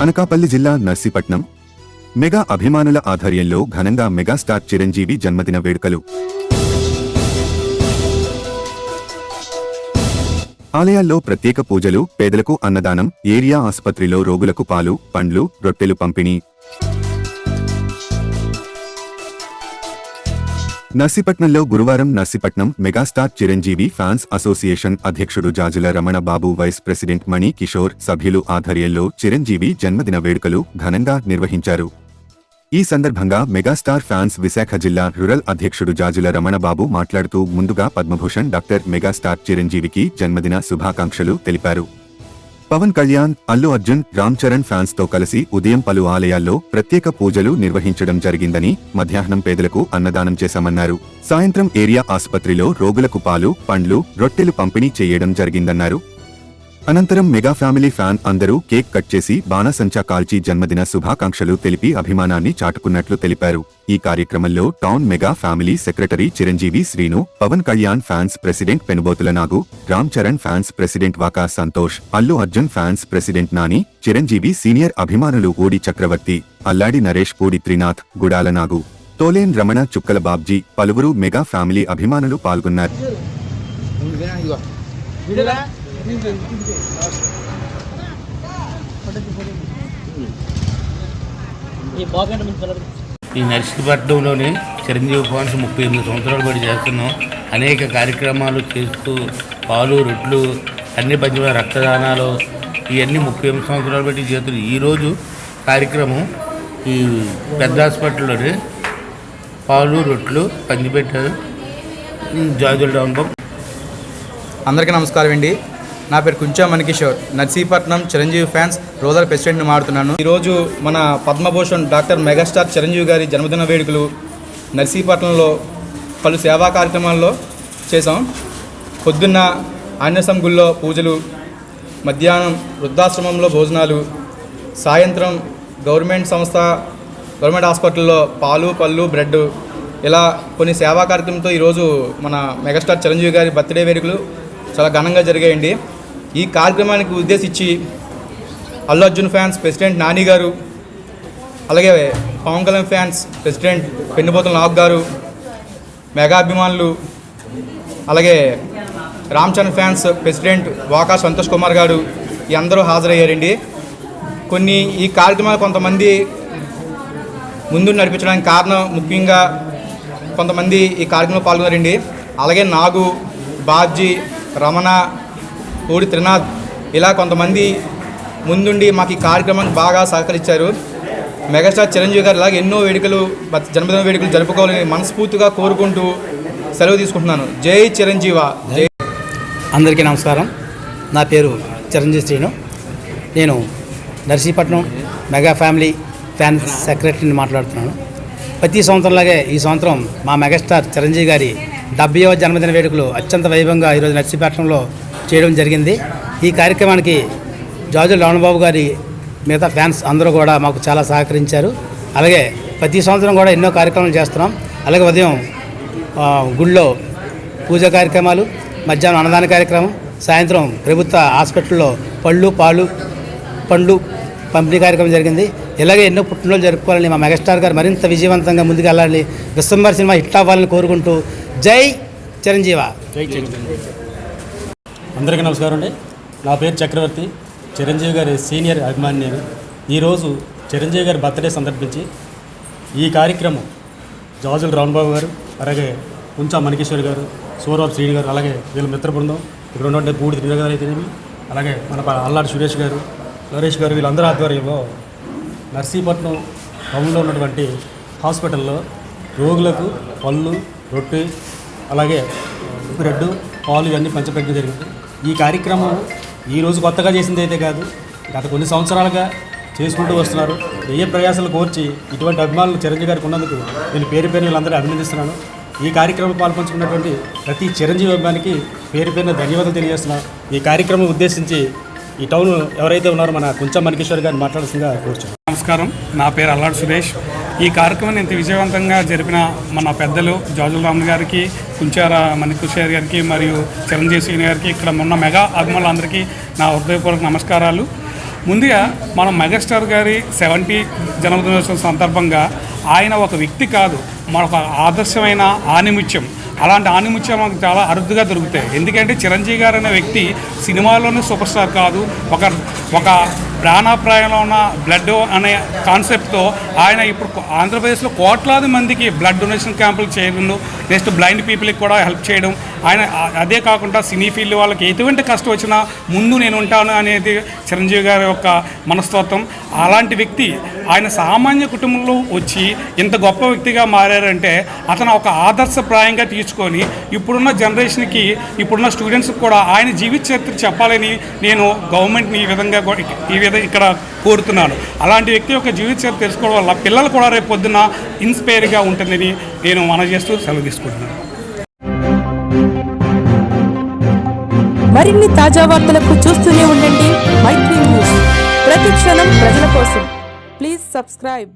అనకాపల్లి జిల్లా నర్సీపట్నం మెగా అభిమానుల ఆధ్వర్యంలో ఘనంగా మెగాస్టార్ చిరంజీవి జన్మదిన వేడుకలు. ఆలయాల్లో ప్రత్యేక పూజలు, పేదలకు అన్నదానం, ఏరియా ఆసుపత్రిలో రోగులకు పాలు, పండ్లు, రొట్టెలు పంపిణీ. నర్సీపట్నంలో గురువారం Narsipatnam megastar Chiranjeevi fans association అధ్యక్షుడు జాజుల రమణ బాబు, వైస్ ప్రెసిడెంట్ మణి కిషోర్ సభ్యులు ఆధ్వర్యంలో చిరంజీవి జన్మదిన వేడుకలు ఘనంగా నిర్వహించారు. ఈ సందర్భంగా మెగాస్టార్ ఫ్యాన్స్ విశాఖ జిల్లా రూరల్ అధ్యక్షుడు జాజుల రమణ బాబు మాట్లాడుతూ ముందుగా పద్మభూషణ్ డాక్టర్ మెగాస్టార్ చిరంజీవికి జన్మదిన శుభాకాంక్షలు తెలిపారు. పవన్ కళ్యాణ్, అల్లు అర్జున్, రామ్ చరణ్ ఫ్యాన్స్ తో కలిసి ఉదయం పలు ఆలయాల్లో ప్రత్యేక పూజలు నిర్వహించడం జరిగిందని, మధ్యాహ్నం పేదలకు అన్నదానం చేశామన్నారు. సాయంత్రం ఏరియా ఆసుపత్రిలో రోగులకు పాలు, పండ్లు, రొట్టెలు పంపిణీ చేయడం జరిగిందన్నారు. అనంతరం మెగా ఫ్యామిలీ ఫ్యాన్ అందరూ కేక్ కట్ చేసి బాణసంచా కాల్చి జన్మదిన శుభాకాంక్షలు తెలిపి అభిమానాన్ని చాటుకున్నట్లు తెలిపారు. ఈ కార్యక్రమంలో town mega family secretary Chiranjeevi Srinu, Pawan Kalyan fans president Penubothula Nagu, Ram Charan fans president Vaka Santosh, Allu Arjun fans president Nani, Chiranjeevi senior అభిమానులు ఊడి చక్రవర్తి, అల్లాడి నరేష్, పూడి త్రినాథ్, గుడాల నాగు, తోలేన్ రమణ, చుక్కల బాబ్జీ, పలువురు మెగా ఫ్యామిలీ అభిమానులు పాల్గొన్నారు. ఈ నర్సీపట్నంలోని చిరంజీవి ఫ్యాన్స్ 38 సంవత్సరాలు బట్టి చేస్తున్నాం. అనేక కార్యక్రమాలు చేస్తూ పాలు, రొట్లు, అన్ని పంచ రక్తదానాలు ఇవన్నీ 38 సంవత్సరాలు బట్టి చేస్తున్నారు. ఈరోజు కార్యక్రమం ఈ పెద్ద హాస్పిటల్లోని పాలు, రొట్లు పంచిపెట్టారు. జాజుల రాంబాబు. అందరికీ నమస్కారం అండి. నా పేరు కుంచా మణికిషోర్, నర్సీపట్నం చిరంజీవి ఫ్యాన్స్ రూరల్ ప్రెసిడెంట్ని మాడుతున్నాను. ఈరోజు మన పద్మభూషణ్ డాక్టర్ మెగాస్టార్ చిరంజీవి గారి జన్మదిన వేడుకలు నర్సీపట్నంలో పలు సేవా కార్యక్రమాల్లో చేసాం. పొద్దున్న ఆంజనేయ గుళ్ళో పూజలు, మధ్యాహ్నం వృద్ధాశ్రమంలో భోజనాలు, సాయంత్రం గవర్నమెంట్ హాస్పిటల్లో పాలు, పళ్ళు, బ్రెడ్, ఇలా కొన్ని సేవా కార్యక్రమంతో ఈరోజు మన మెగాస్టార్ చిరంజీవి గారి బర్త్డే వేడుకలు చాలా ఘనంగా జరిగాయండి. ఈ కార్యక్రమానికి ఉద్దేశించి అల్లు అర్జున్ ఫ్యాన్స్ ప్రెసిడెంట్ నాని గారు, అలాగే పవన్ కళ్యాణ్ ఫ్యాన్స్ ప్రెసిడెంట్ పెన్నుబోతుల నాగ్ గారు, మెగా అభిమానులు, అలాగే రామ్ చరణ్ ఫ్యాన్స్ ప్రెసిడెంట్ వాకా సంతోష్ కుమార్ గారు ఈ అందరూ హాజరయ్యారండి. ఈ కార్యక్రమాలు కొంతమంది ముందు నడిపించడానికి కారణం ముఖ్యంగా కొంతమంది ఈ కార్యక్రమంలో పాల్గొన్నారండి. అలాగే నాగు, బాబ్జీ, రమణ, పూడి త్రినాథ్, ఇలా కొంతమంది ముందుండి మాకు ఈ కార్యక్రమానికి బాగా సహకరించారు. మెగాస్టార్ చిరంజీవి గారు ఇలాగ ఎన్నో జన్మదిన వేడుకలు జరుపుకోవాలని మనస్ఫూర్తిగా కోరుకుంటూ సెలవు తీసుకుంటున్నాను. జై చిరంజీవ. జై. అందరికీ నమస్కారం. నా పేరు చిరంజీవి శ్రీను. నేను నర్సీపట్నం మెగా ఫ్యామిలీ ఫ్యాన్ సెక్రటరీని మాట్లాడుతున్నాను. ప్రతి సంవత్సరంలాగే ఈ సంవత్సరం మా మెగాస్టార్ చిరంజీవి గారి 70వ జన్మదిన వేడుకలు అత్యంత వైభవంగా ఈరోజు నర్సీపట్నంలో చేయడం జరిగింది. ఈ కార్యక్రమానికి జాజుల రామబాబు గారి మిగతా ఫ్యాన్స్ అందరూ కూడా మాకు చాలా సహకరించారు. అలాగే ప్రతి సంవత్సరం కూడా ఎన్నో కార్యక్రమాలు చేస్తున్నాం. అలాగే ఉదయం గుళ్ళో పూజా కార్యక్రమాలు, మధ్యాహ్నం అన్నదాన కార్యక్రమం, సాయంత్రం ప్రభుత్వ హాస్పిటల్లో పళ్ళు, పాలు, పండ్లు పంపిణీ కార్యక్రమం జరిగింది. ఇలాగే ఎన్నో పుట్టినరోజు జరుపుకోవాలని మా మెగాస్టార్ గారు మరింత విజయవంతంగా ముందుకు వెళ్ళాలని, డిసెంబర్ సినిమా హిట్ అవ్వాలని కోరుకుంటూ జై చిరంజీవ. జై చిరంజీవి. అందరికీ నమస్కారం అండి. నా పేరు చక్రవర్తి, చిరంజీవి గారి సీనియర్ అభిమాని నేను. ఈరోజు చిరంజీవి గారి బర్త్డే సందర్భించి ఈ కార్యక్రమం జాజుల రాంబాబు గారు, అలాగే కుంచా మణికేశ్వర్ గారు, సూరబాబు శ్రీని గారు, అలాగే వీళ్ళ మిత్ర బృందం, ఇక్కడ ఉన్నటువంటి పూడి త్రినాథ్ గారు అయితేనేమి, అలాగే మన అల్లాడి సురేష్ గారు, నరేష్ గారు, వీళ్ళందరూ ఆధ్వర్యంలో నర్సీపట్నం టౌన్లో ఉన్నటువంటి హాస్పిటల్లో రోగులకు పళ్ళు, రొట్టె, అలాగే బ్రెడ్, పాలు ఇవన్నీ పంచపెట్టడం జరిగింది. ఈ కార్యక్రమం ఈరోజు కొత్తగా చేసింది అయితే కాదు, గత కొన్ని సంవత్సరాలుగా చేసుకుంటూ వస్తున్నారు. ప్రయాసాలు కోర్చి ఇటువంటి అభిమానులు చిరంజీవి గారికి ఉన్నందుకు నేను పేరు వీళ్ళందరూ అభినందిస్తున్నాను. ఈ కార్యక్రమంలో పాల్పంచుకున్నటువంటి ప్రతి చిరంజీవి అభిమానికి పేరున ధన్యవాదాలు తెలియజేస్తున్నాను. ఈ కార్యక్రమం ఉద్దేశించి ఈ టౌన్ ఎవరైతే ఉన్నారో మన కుంచా మణికేశ్వర్ గారిని మాట్లాడాల్సిందిగా కోరుచున్నాను. నమస్కారం, నా పేరు అల్లాడి సురేష్. ఈ కార్యక్రమాన్ని ఇంత విజయవంతంగా జరిపిన మన పెద్దలు జాజుల రామ్ గారికి, కుంచార మణికేశ్వర్ గారికి మరియు చిరంజీవి శ్రీని గారికి, ఇక్కడ ఉన్న మెగా అభిమానులందరికీ నా హృదయపూర్వక నమస్కారాలు. ముందుగా మనం మెగాస్టార్ గారి 70 జన్మదినోత్సవం సందర్భంగా ఆయన ఒక వ్యక్తి కాదు, మనకు ఆదర్శమైన ఆణిముత్యం. అలాంటి ఆణిముత్యం మనకు చాలా అరుదుగా దొరుకుతాయి. ఎందుకంటే చిరంజీవి గారు అనే వ్యక్తి సినిమాల్లోనే సూపర్ స్టార్ కాదు, ఒక ప్రాణాప్రాయంలో ఉన్న బ్లడ్ అనే కాన్సెప్ట్తో ఆయన ఇప్పుడు ఆంధ్రప్రదేశ్లో కోట్లాది మందికి బ్లడ్ డొనేషన్ క్యాంపులు చేయడం, నెక్స్ట్ బ్లైండ్ పీపుల్కి కూడా హెల్ప్ చేయడం. ఆయన అదే కాకుండా సినీ ఫీల్డ్ వాళ్ళకి ఎటువంటి కష్టం వచ్చినా ముందు నేను ఉంటాను అనేది చిరంజీవి గారి యొక్క మనస్తత్వం. అలాంటి వ్యక్తి ఆయన సామాన్య కుటుంబంలో వచ్చి ఇంత గొప్ప వ్యక్తిగా మారారంటే అతను ఒక ఆదర్శప్రాయంగా తీసుకొని ఇప్పుడున్న జనరేషన్కి, ఇప్పుడున్న స్టూడెంట్స్కి కూడా ఆయన జీవిత చరిత్ర చెప్పాలని నేను గవర్నమెంట్ని ఈ విధంగా ఇక్కడ కోరుతున్నాను. అలాంటి వ్యక్తి యొక్క జీవిత చరిత్ర తెలుసుకోవడం వల్ల పిల్లలు కూడా రేపు పొద్దున్న ఇన్స్పైర్గా ఉంటుందని నేను మనవి చేస్తూ సెలవు తీసుకుంటున్నాను. మరిన్ని తాజా వార్తలకు చూస్తూనే ఉండండి మైత్రి న్యూస్. ప్రతి క్షణం ప్రజల కోసం. Please subscribe.